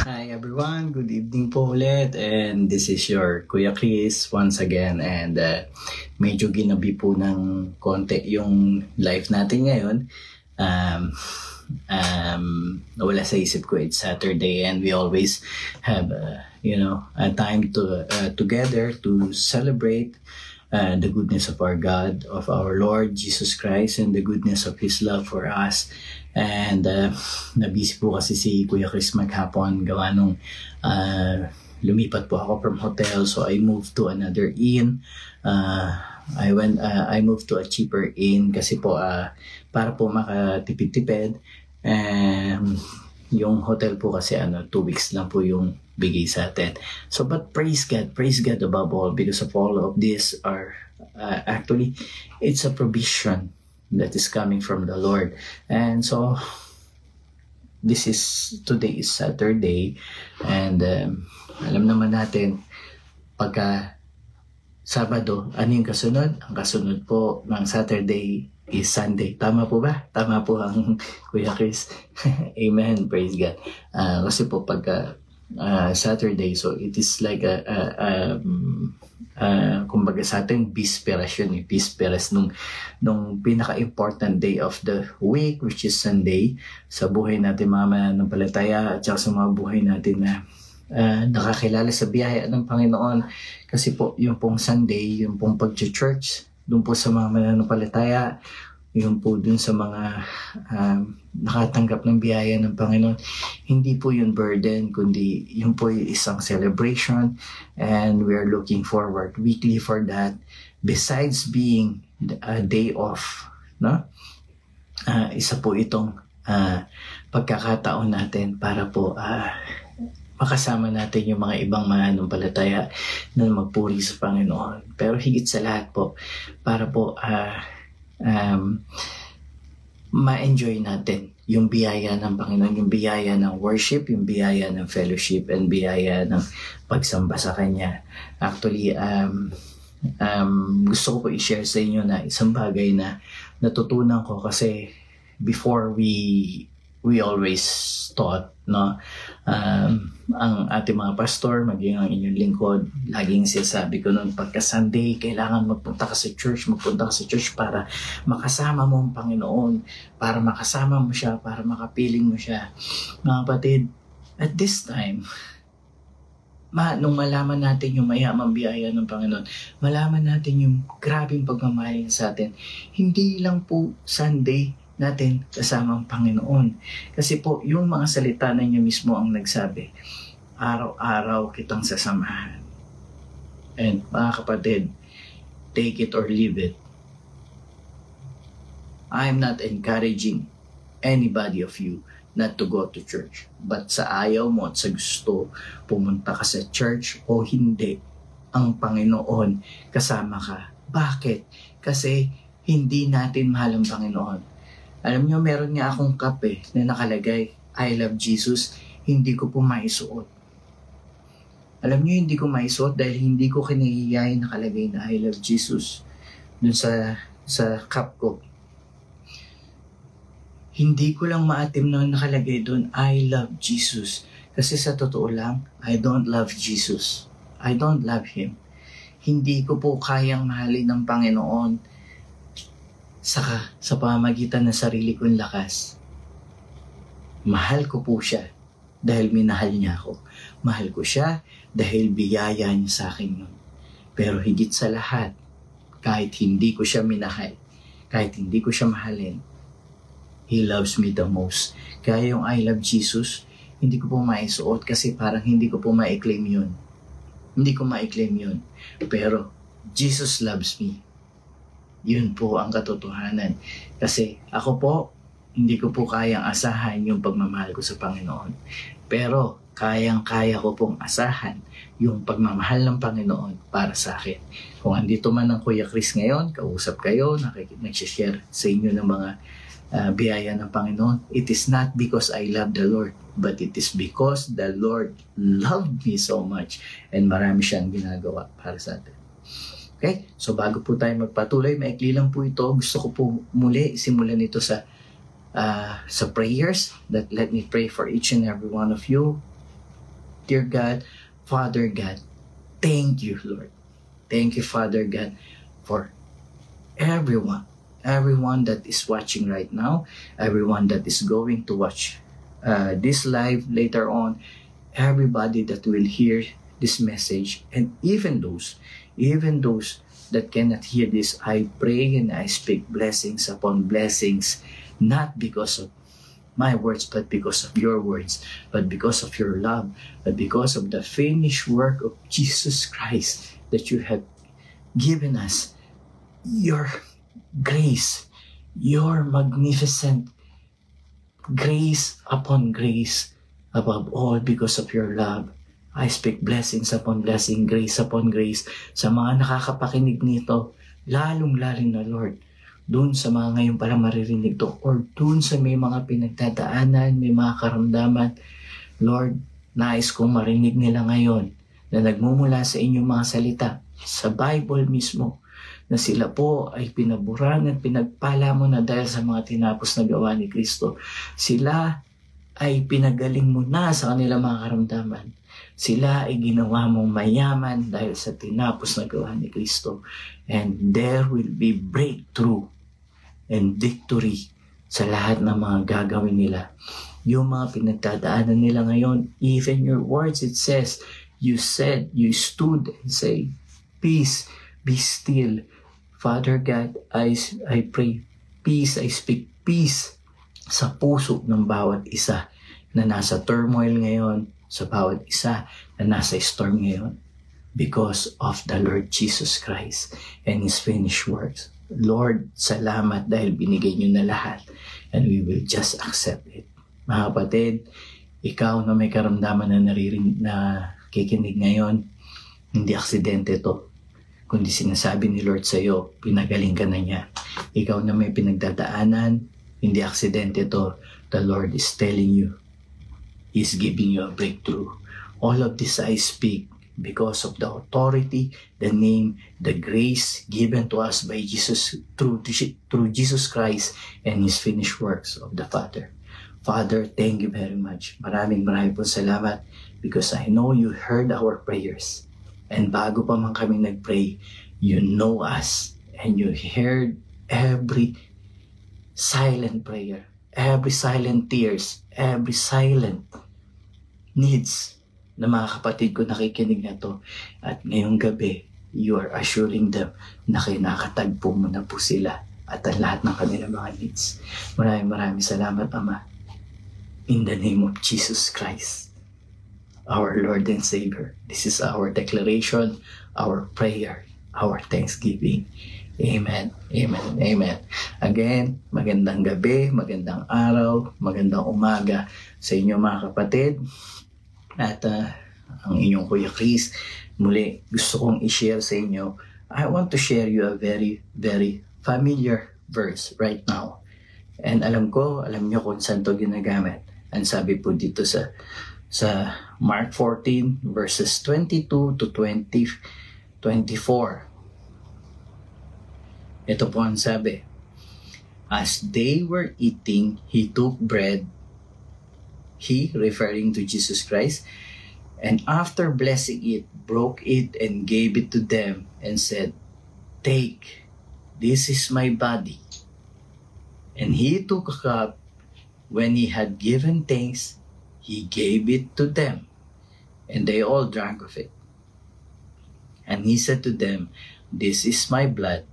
Hi everyone, good evening po ulit, and this is your Kuya Chris once again, and medyo ginabi po ng konti yung live natin ngayon. Nawala sa isip ko, it's Saturday and we always have a time to together to celebrate the goodness of our God, of our Lord Jesus Christ, and the goodness of His love for us. And nabisi po kasi si Kuya Chris maghapon gawa nung lumipat po ako from hotel, so I moved to another inn. I moved to a cheaper inn kasi po para po makatipid-tipid. Yung hotel po kasi 2 weeks lang po yung bigay sa atin. So but praise God above all, because of all of this are actually it's a provision that is coming from the Lord. And so today is Saturday, and alam naman natin pagka Sabado, ano yung kasunod? Ang kasunod po ng Saturday is Sunday. Tama po ba? Tama po ang Kuya Chris. Amen. Praise God. Kasi po pagka Saturday, so it is like kumbaga sa atin, bisperas yun, bisperas nung pinaka-important day of the week, which is Sunday, sa buhay natin mga mananampalataya at saka sa mga buhay natin na nakakilala sa biyaya ng Panginoon. Kasi po yung pong Sunday, yung pong pag-church, dun po sa mga mananampalataya, yung po dun sa mga nakatanggap ng biyaya ng Panginoon, hindi po yung burden, kundi yung po yung isang celebration, and we're looking forward weekly for that. Besides being a day off, no? Isa po itong pagkakataon natin para po makasama natin yung mga ibang mananampalataya na magpuri sa Panginoon. Pero higit sa lahat po, para po ma-enjoy natin yung biyaya ng Panginoon, yung biyaya ng worship, yung biyaya ng fellowship, and biyaya ng pagsamba sa Kanya. Actually, gusto ko po i-share sa inyo na isang bagay na natutunan ko, kasi before we always thought, no, ang ating mga pastor, maging ang inyong lingkod, laging sinasabi ko noon, pagka Sunday, kailangan magpunta ka sa church para makasama mo ang Panginoon, para makasama mo siya, para makapiling mo siya. Mga kapatid, at this time, nung malaman natin yung mayamang biyaya ng Panginoon, malaman natin yung grabing pagmamahal sa atin, hindi lang po Sunday natin kasama ang Panginoon. Kasi po, yung mga salita na niya mismo ang nagsabi, araw-araw kitang sasamahan. And mga kapatid, take it or leave it. I'm not encouraging anybody of you not to go to church. But sa ayaw mo at sa gusto, pumunta ka sa church o hindi, ang Panginoon kasama ka. Bakit? Kasi hindi natin mahal ang Panginoon. Alam nyo, meron nga akong kape na nakalagay, I love Jesus, hindi ko po maisuot. Alam nyo, hindi ko maisuot dahil hindi ko kinahiyain nakalagay na I love Jesus dun sa cup ko. Hindi ko lang maatim na nakalagay dun, I love Jesus. Kasi sa totoo lang, I don't love Jesus. I don't love Him. Hindi ko po kayang mahalin ng Panginoon sa pamamagitan ng sarili kong lakas. Mahal ko po siya dahil minahal niya ako. Mahal ko siya dahil biyaya niya sa akin yun. Pero higit sa lahat, kahit hindi ko siya minahal, kahit hindi ko siya mahalin, He loves me the most. Kaya yung I love Jesus, hindi ko po maisuot kasi parang hindi ko po ma-claim yun. Hindi ko ma-claim yun. Pero Jesus loves me. Yun po ang katotohanan. Kasi ako po, hindi ko po kayang asahan yung pagmamahal ko sa Panginoon. Pero kayang-kaya ko pong asahan yung pagmamahal ng Panginoon para sa akin. Kung andito man ang Kuya Chris ngayon, kausap kayo, nag-share sa inyo ng mga biyaya ng Panginoon, it is not because I love the Lord, but it is because the Lord loved me so much, and marami siyang ginagawa para sa atin. Okay? So bago po tayo magpatuloy, maikli lang po ito. Gusto ko po muli simulan ito sa prayers. Let me pray for each and every one of you. Dear God, Father God, thank you, Lord. Thank you, Father God, for everyone that is watching right now, everyone that is going to watch this live later on, everybody that will hear this message, and even those that cannot hear this, I pray and I speak blessings upon blessings, not because of my words, but because of your words, but because of your love, but because of the finished work of Jesus Christ that you have given us, your grace, your magnificent grace upon grace, above all because of your love. I speak blessings upon blessing, grace upon grace sa mga nakakapakinig nito, lalong-laling na Lord, doon sa mga ngayon pala maririnig to, or doon sa may mga pinagdadaanan, may mga karamdaman. Lord, nais kong marinig nila ngayon na nagmumula sa inyong mga salita, sa Bible mismo, na sila po ay pinaburan at pinagpala mo na dahil sa mga tinapos na gawa ni Kristo. Sila ay pinagaling mo na sa kanilang mga karamdaman. Sila ay ginawa mong mayaman dahil sa tinapos na gawa ni Kristo. And there will be breakthrough and victory sa lahat ng mga gagawin nila. Yung mga pinagdadaanan nila ngayon, even your words, it says, you stood and say, peace, be still. Father God, I pray peace, I speak peace sa puso ng bawat isa na nasa turmoil ngayon, sa bawat isa na nasa storm ngayon, because of the Lord Jesus Christ and His finished works. Lord, salamat dahil binigay niyo na lahat, and we will just accept it. Mga kapatid, ikaw na may karamdaman na kikinig ngayon, hindi aksidente to, kundi sinasabi ni Lord sa iyo, pinagaling ka na niya. Ikaw na may pinagdadaanan, hindi aksidente to. The Lord is telling you, He's giving you a breakthrough. All of this I speak because of the authority, the name, the grace given to us by Jesus through Jesus Christ and His finished works of the Father. Father, thank you very much. Maraming po salamat because I know you heard our prayers. And bago pa man kami nagpray, you know us and you heard every silent prayer, every silent tears, every silent needs na mga kapatid ko nakikinig na to. At ngayong gabi, you are assuring them na kinakatagpo mo na po sila at ang lahat ng kanilang mga needs. Maraming salamat, Ama. In the name of Jesus Christ, our Lord and Savior. This is our declaration, our prayer, our thanksgiving. Amen. Amen. Amen. Again, magandang gabi, magandang araw, magandang umaga sa inyo mga kapatid. At ang inyong Kuya Chris, muli gusto kong i-share sa inyo. I want to share you a very, very familiar verse right now. And alam nyo kung saan to ginagamit. Ang sabi po dito sa Mark 14 verses 22 to 24. Ito po ang sabi. As they were eating, he took bread, he referring to Jesus Christ, and after blessing it, broke it and gave it to them and said, "Take, this is my body." And he took a cup. When he had given thanks, he gave it to them, and they all drank of it. And he said to them, "This is my blood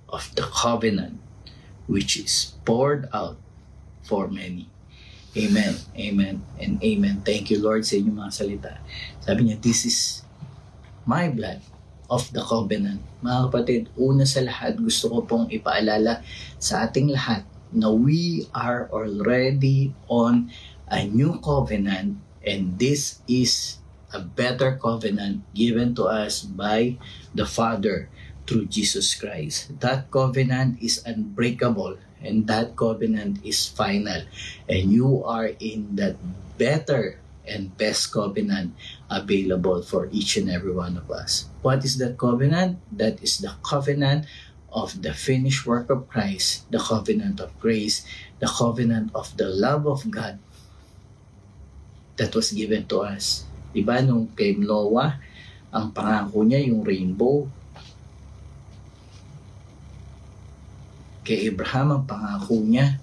of the covenant, which is poured out for many." Amen, amen, and amen. Thank you, Lord, sa inyong mga salita. Sabi niya, this is my blood of the covenant. Mga kapatid, una sa lahat, gusto ko pong ipaalala sa ating lahat na we are already on a new covenant, and this is a better covenant given to us by the Father through Jesus Christ. That covenant is unbreakable, and that covenant is final, and you are in that better and best covenant available for each and every one of us. What is that covenant? That is the covenant of the finished work of Christ, the covenant of grace, the covenant of the love of God that was given to us Diba nung kay Noah, ang pangako niya yung rainbow. Kay Abraham, ang pangako niya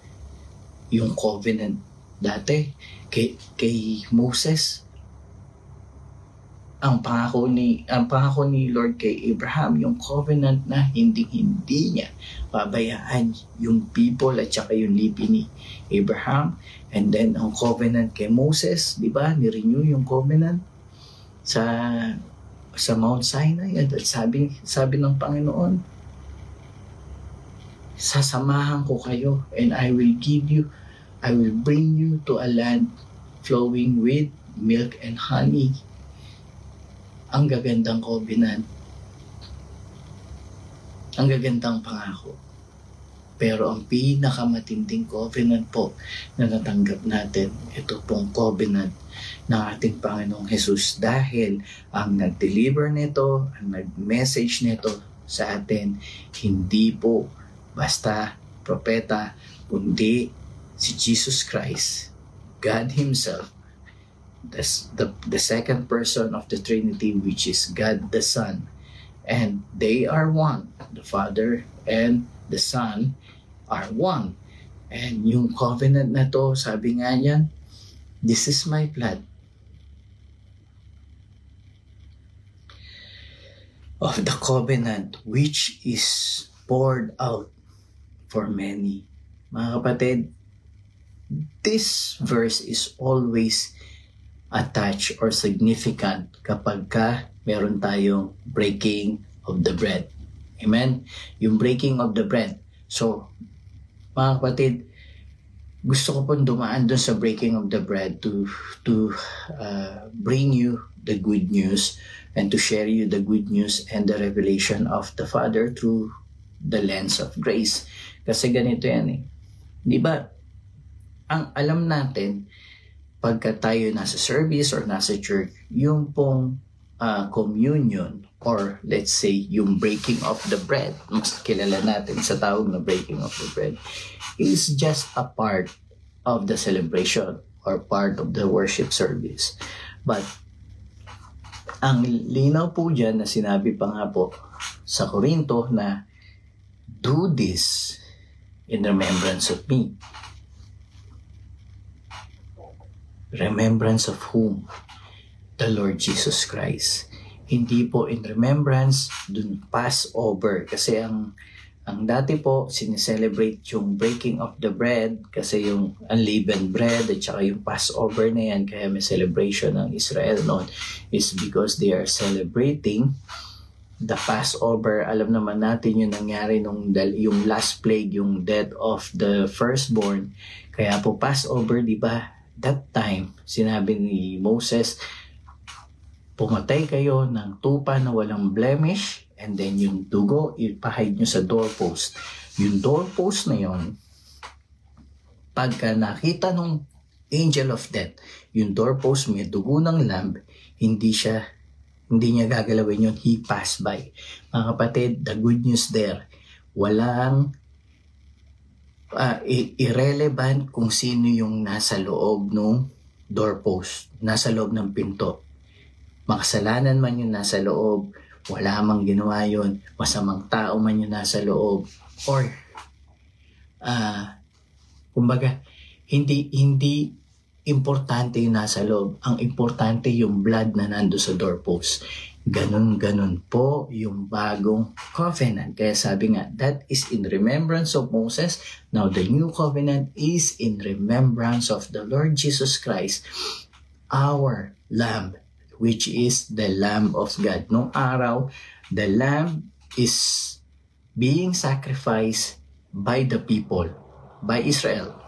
yung covenant. Dati, kay Moses, ang pangako ni Lord kay Abraham, yung covenant na hindi niya pabayaan yung people at saka yung lipi ni Abraham. And then, ang covenant kay Moses, di ba? Ni-renew yung covenant sa Mount Sinai. At sabi ng Panginoon, sasamahan ko kayo and I will bring you to a land flowing with milk and honey. Ang gagandang covenant. Ang gagandang pangako. Pero ang pinakamatinding covenant po na natanggap natin, ito pong covenant ng ating Panginoong Jesus, dahil ang nag-deliver nito, ang nag-message nito sa atin, hindi po basta propeta, kundi si Jesus Christ, God Himself, the second person of the Trinity, which is God the Son. And they are one. The Father and the Son are one. And yung covenant na to, sabi nga yan, this is my blood of the covenant which is poured out for many. Mga kapatid, this verse is always attached or significant kapag meron tayong breaking of the bread. Amen? Yung breaking of the bread. So, mga kapatid, gusto ko pong dumaan dun sa breaking of the bread to bring you the good news and to share you the good news and the revelation of the Father through the lens of grace. Kasi ganito yan eh. Di ba? Ang alam natin, pagka tayo nasa service or nasa church, yung pong communion or let's say yung breaking of the bread, mas kilala natin sa tawag na breaking of the bread, is just a part of the celebration or part of the worship service. But ang linaw po dyan na sinabi pa nga po sa Korinto na do this in remembrance of me. Remembrance of whom? The Lord Jesus Christ. Hindi po in remembrance dun Passover. Kasi ang dati po sineselebrate yung breaking of the bread kasi yung unleavened bread at saka yung Passover na yan, kaya may celebration ng Israel noon, is because they are celebrating the Passover. Alam naman natin yung nangyari yung last plague, yung death of the firstborn. Kaya po Passover, di ba? That time, sinabi ni Moses, pumatay kayo ng tupa na walang blemish, and then yung dugo, ipahide nyo sa doorpost. Yung doorpost na yon, pagka nakita ng angel of death, yung doorpost may dugo ng lamb, hindi niya gagalawin yun, he passed by. Mga kapatid, the good news there, walang irrelevant kung sino yung nasa loob ng doorpost, nasa loob ng pinto. Makasalanan man yung nasa loob, wala mang ginawa yun, masamang tao man yung nasa loob, or kumbaga, hindi importante yung nasa loob. Ang importante yung blood na nando sa doorpost. Ganun po yung bagong covenant. Kaya sabi nga, that is in remembrance of Moses. Now the new covenant is in remembrance of the Lord Jesus Christ, our Lamb, which is the Lamb of God. Nung araw, the Lamb is being sacrificed by the people, by Israel.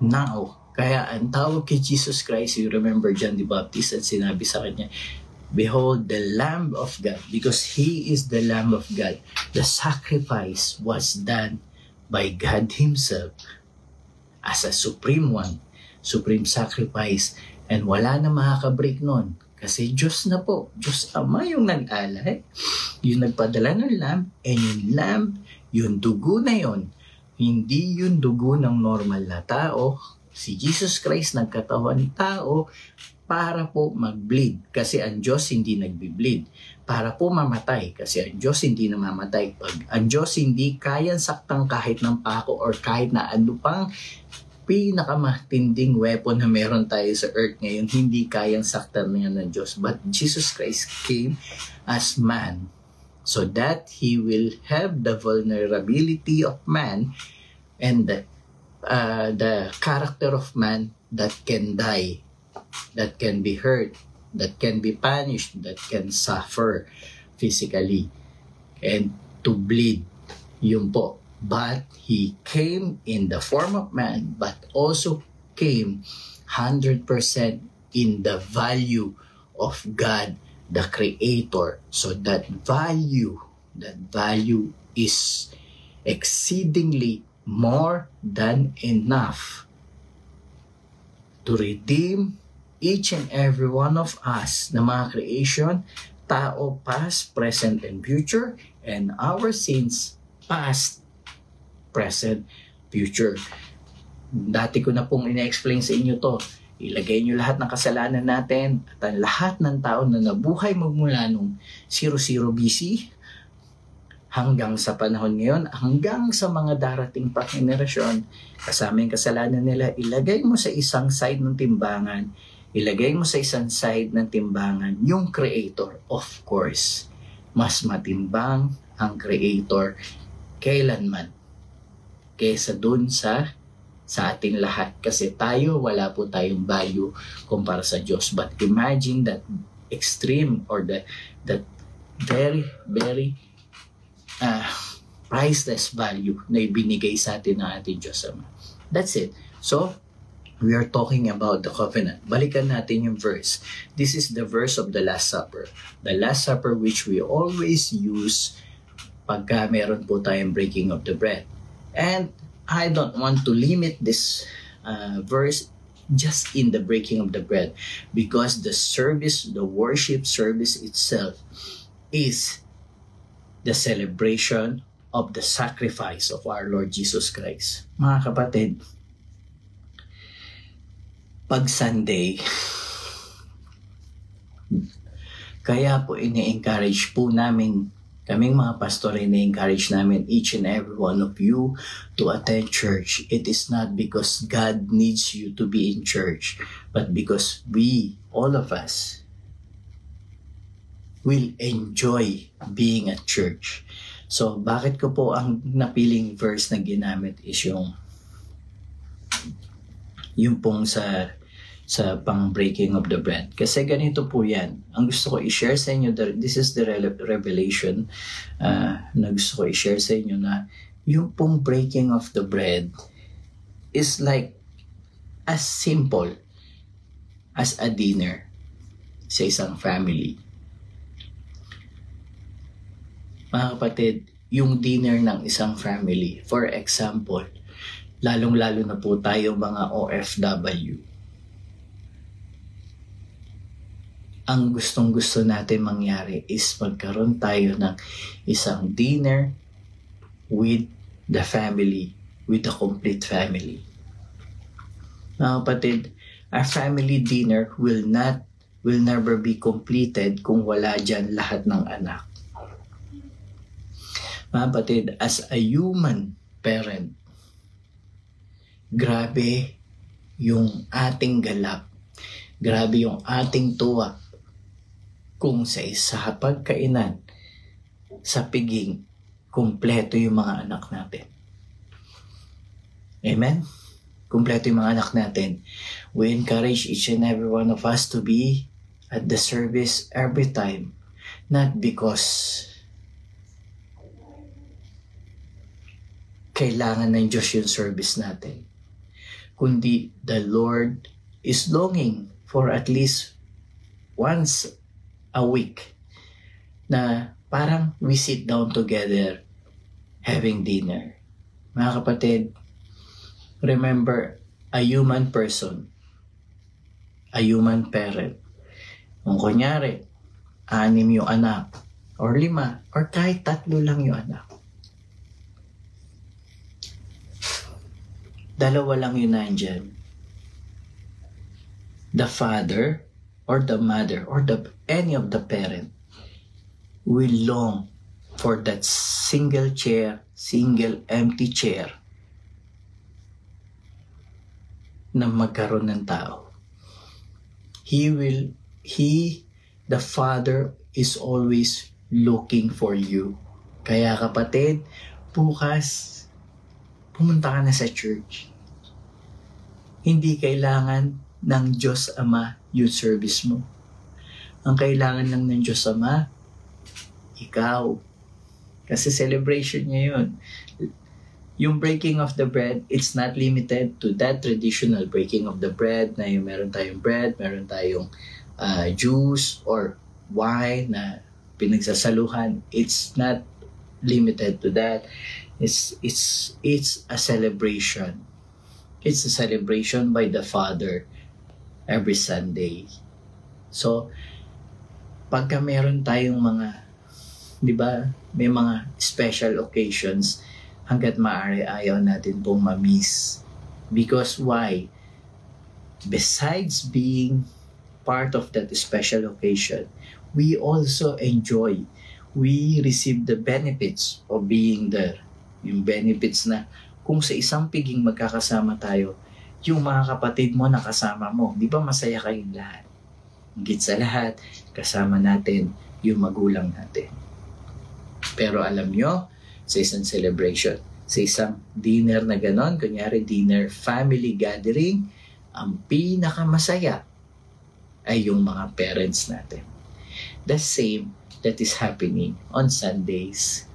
Now, kaya ang tawag kay Jesus Christ, you remember John the Baptist at sinabi sa kanya, behold the Lamb of God, because He is the Lamb of God. The sacrifice was done by God Himself as a supreme one, supreme sacrifice, and wala na makaka-break nun. Kasi Diyos na po, Diyos Ama yung nag-alay, yung nagpadala ng lamb, and yung lamb, yung dugo na yon, hindi yung dugo ng normal na tao. Si Jesus Christ nagkatawan tao, para po mag-bleed kasi ang Diyos hindi nagbi-bleed. Para po mamatay kasi ang Diyos hindi namamatay. Pag ang Diyos hindi kayang saktan kahit ng pako or kahit na ano pang pinakamatinding weapon na meron tayo sa earth ngayon, hindi kayang saktan niya ng Diyos. But Jesus Christ came as man so that He will have the vulnerability of man and the character of man that can die, that can be hurt, that can be punished, that can suffer physically, and to bleed. Yun po. But He came in the form of man, but also came 100% in the value of God, the Creator. So that value is exceedingly more than enough to redeem each and every one of us na mga creation, tao, past, present, and future, and our sins, past, present, future. Dati ko na pong ina-explain sa inyo to. Ilagay nyo lahat ng kasalanan natin at ang lahat ng tao na nabuhay magmula nung 00 BC hanggang sa panahon ngayon, hanggang sa mga darating pa henerasyon, kasama yung kasalanan nila, ilagay mo sa isang side ng timbangan, ilagay mo sa isang side ng timbangan yung Creator. Of course, mas matimbang ang Creator kailanman kesa dun sa ating lahat. Kasi tayo, wala po tayong value kumpara sa Diyos. But imagine that extreme or that very, very priceless value na ibinigay sa atin ng ating Diyos Ama. That's it. So, we are talking about the covenant. Balikan natin yung verse. This is the verse of the Last Supper. The Last Supper which we always use pagka meron po tayong breaking of the bread. And I don't want to limit this verse just in the breaking of the bread, because the service, the worship service itself is the celebration of the sacrifice of our Lord Jesus Christ. Mga kapatid, pag Sunday, kaya po ini-encourage po namin, kaming mga pastor, ini-encourage namin each and every one of you to attend church. It is not because God needs you to be in church, but because we, all of us, will enjoy being at church. So, bakit ko po ang napiling verse na ginamit is yung pong sa pang breaking of the bread. Kasi ganito po yan. Ang gusto ko i-share sa inyo, this is the revelation na gusto ko i-share sa inyo, na yung pong breaking of the bread is like as simple as a dinner sa isang family. Mga kapatid, yung dinner ng isang family, for example, lalong-lalo na po tayo mga OFW, ang gustong-gusto natin mangyari is magkaroon tayo ng isang dinner with the family, with the complete family. Mga kapatid, our family dinner will never be completed kung wala dyan lahat ng anak. Mga kapatid, as a human parent, grabe yung ating galak, grabe yung ating tuwa kung sa isa pagkainan, sa piging, kumpleto yung mga anak natin. Amen? Kumpleto yung mga anak natin. We encourage each and every one of us to be at the service every time. Not because kailangan ng Diyos yung service natin, kundi the Lord is longing for at least once a week na parang we sit down together having dinner. Mga kapatid, remember, a human person, a human parent, kung kunyari 6 yung anak, or 5, or kahit 3 lang yung anak, 2 lang yun nandyan. The father or the mother or any of the parent will long for that single empty chair na magkaroon ng tao. The Father is always looking for you. Kaya kapatid, bukas, pumunta ka na sa church. Hindi kailangan ng Diyos Ama yung service mo. Ang kailangan lang ng Diyos Ama, ikaw. Kasi celebration niya yun. Yung breaking of the bread, it's not limited to that traditional breaking of the bread na yung meron tayong bread, meron tayong juice or wine na pinagsasaluhan. It's not limited to that. It's a celebration. It's a celebration by the Father every Sunday. So, pagka meron tayong mga, di ba, may mga special occasions, hanggat maaari ayaw natin pong ma-miss. Because why? Besides being part of that special occasion, we also enjoy. We receive the benefits of being there. Yung benefits na kung sa isang piging magkakasama tayo, yung mga kapatid mo nakasama mo, di ba masaya kayong lahat? Higit sa lahat, kasama natin yung magulang natin. Pero alam nyo, sa isang celebration, sa isang dinner na ganon, kunyari dinner, family gathering, ang pinakamasaya ay yung mga parents natin. The same that is happening on Sundays.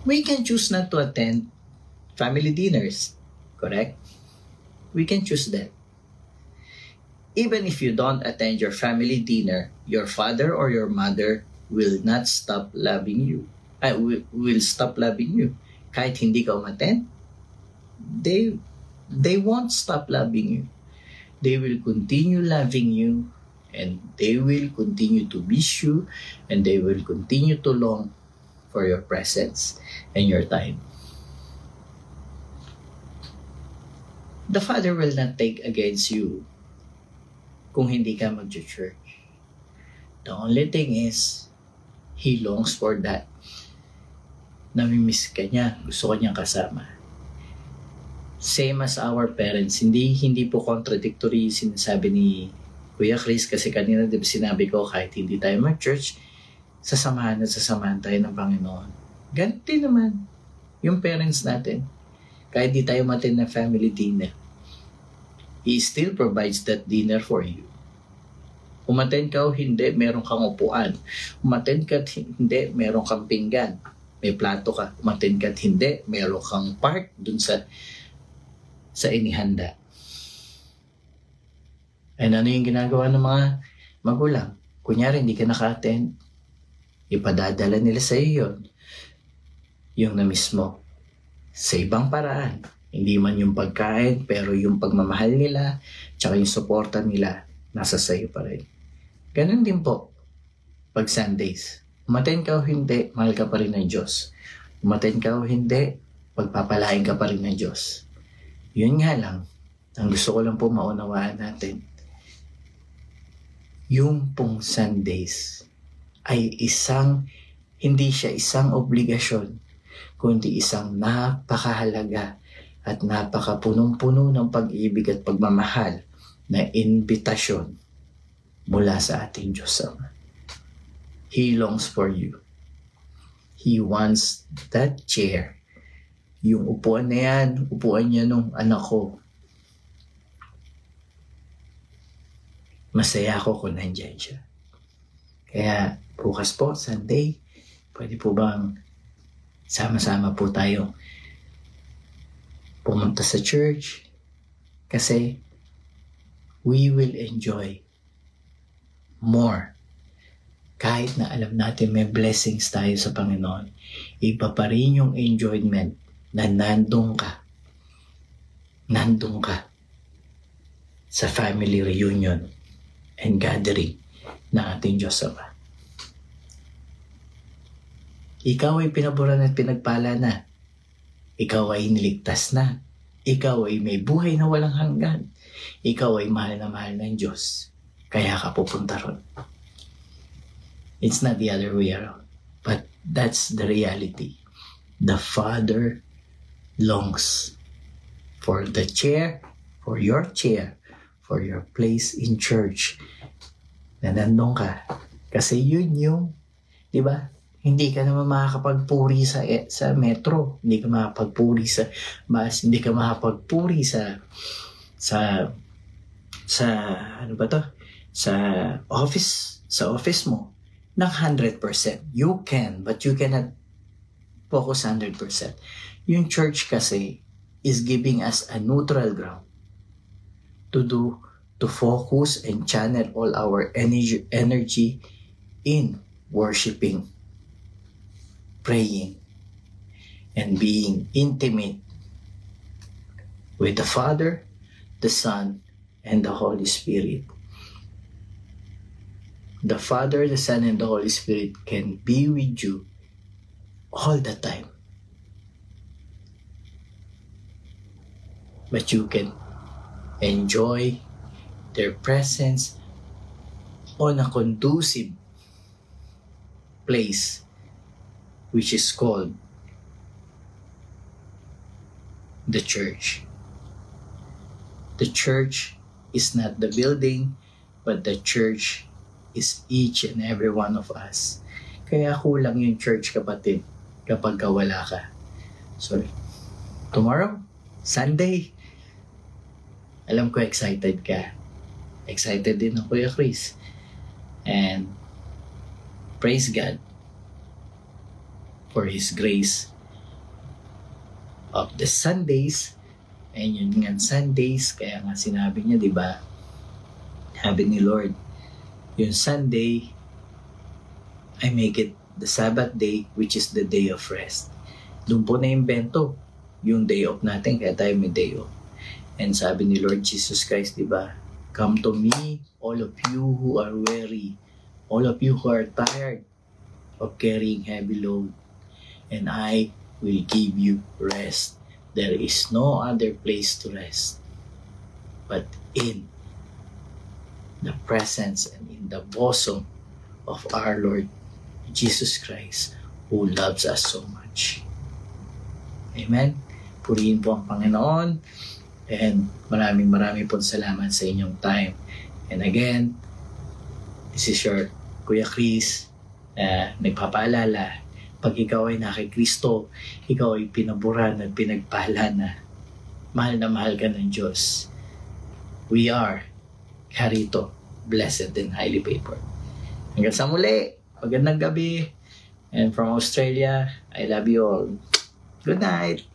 We can choose not to attend family dinners, correct? We can choose that. Even if you don't attend your family dinner, your father or your mother will not stop loving you. Will stop loving you. Kahit hindi ka umattend, they won't stop loving you. They will continue loving you, and they will continue to miss you, and they will continue to long for your presence and your time. The Father will not take against you kung hindi ka mag-church. The only thing is, He longs for that. Namimiss ka niya, gusto ka niyang kasama. Same as our parents, hindi po contradictory yung sinasabi ni Kuya Chris, kasi kanina diba sinabi ko kahit hindi tayo mag-church, sasamahan tayo ng Panginoon. Ganun din naman yung parents natin. Kahit di tayo matin na family dinner, He still provides that dinner for you. Umattend ka o hindi, meron kang upuan. Umattend ka at hindi, meron kang pinggan. May plato ka. Umattend ka at hindi, meron kang part dun sa inihanda. And ano yung ginagawa ng mga magulang? Kunyari, hindi ka naka-attend, ipadadala nila sa iyo yun. Yung na mismo. Sa ibang paraan. Hindi man yung pagkain, pero yung pagmamahal nila, tsaka yung suporta nila, nasa sayo pa rin. Ganun din po, pag Sundays. Umattend ka o hindi, mahal ka pa rin ng Diyos. Umattend ka o hindi, pagpapalain ka pa rin ng Diyos. Yun nga lang, ang gusto ko lang po maunawaan natin, yung pong Sundays ay hindi siya isang obligasyon, kundi isang napakahalaga at napakapunong-puno ng pag-ibig at pagmamahal na invitasyon mula sa ating Diyos Ama. He longs for you. He wants that chair. Yung upuan na yan, upuan niya nung anak ko. Masaya ako kung nandyan siya. Kaya bukas po, Sunday, pwede po bang sama-sama po tayo pumunta sa church? Kasi we will enjoy more. Kahit na alam natin may blessings tayo sa Panginoon, iba pa rin yung enjoyment na nandun ka sa family reunion and gathering na ating Diyos Ama. Ikaw ay pinaboran at pinagpala na. Ikaw ay niligtas na. Ikaw ay may buhay na walang hanggan. Ikaw ay mahal na mahal ng Diyos. kaya ka pupunta ron. It's not the other way around. But that's the reality. The Father longs for the chair, for your place in church, na nandun ka. Kasi yun yung, di ba? Hindi ka naman makakapagpuri sa metro. Hindi ka makakapagpuri sa bus. Hindi ka makakapagpuri sa ano ba to? Sa office mo ng 100%. You can, but you cannot focus 100%. Yung church kasi is giving us a neutral ground to focus and channel all our energy in worshiping, praying, and being intimate with the Father, the Son, and the Holy Spirit. The Father, the Son, and the Holy Spirit can be with you all the time. But you can enjoy their presence on a conducive place, which is called the church. The church is not the building, but the church is each and every one of us. Kaya kulang yung church, kapatid, kapag wala ka. So, tomorrow, Sunday, alam ko excited ka. Excited din ako, Kuya Chris. And praise God for His grace of the Sundays. And yun nga Sundays, kaya nga sinabi niya, di ba? Sabi ni Lord, yung Sunday, I make it the Sabbath day, which is the day of rest. Doon po na-invento yung day off natin, kaya tayo may day off. And sabi ni Lord Jesus Christ, di ba? Come to me, all of you who are weary, all of you who are tired of carrying heavy load, and I will give you rest. There is no other place to rest but in the presence and in the bosom of our Lord Jesus Christ, who loves us so much. Amen? Purihin po ang Panginoon, and maraming po salamat sa inyong time. And again, this is your Kuya Chris, nagpapaalala, pag ikaw ay na kay Kristo, ikaw ay pinaburan at pinagpala na mahal ka ng Diyos. We are Carito, blessed and highly favored. Hanggang sa muli, magandang gabi. And from Australia, I love you all. Good night.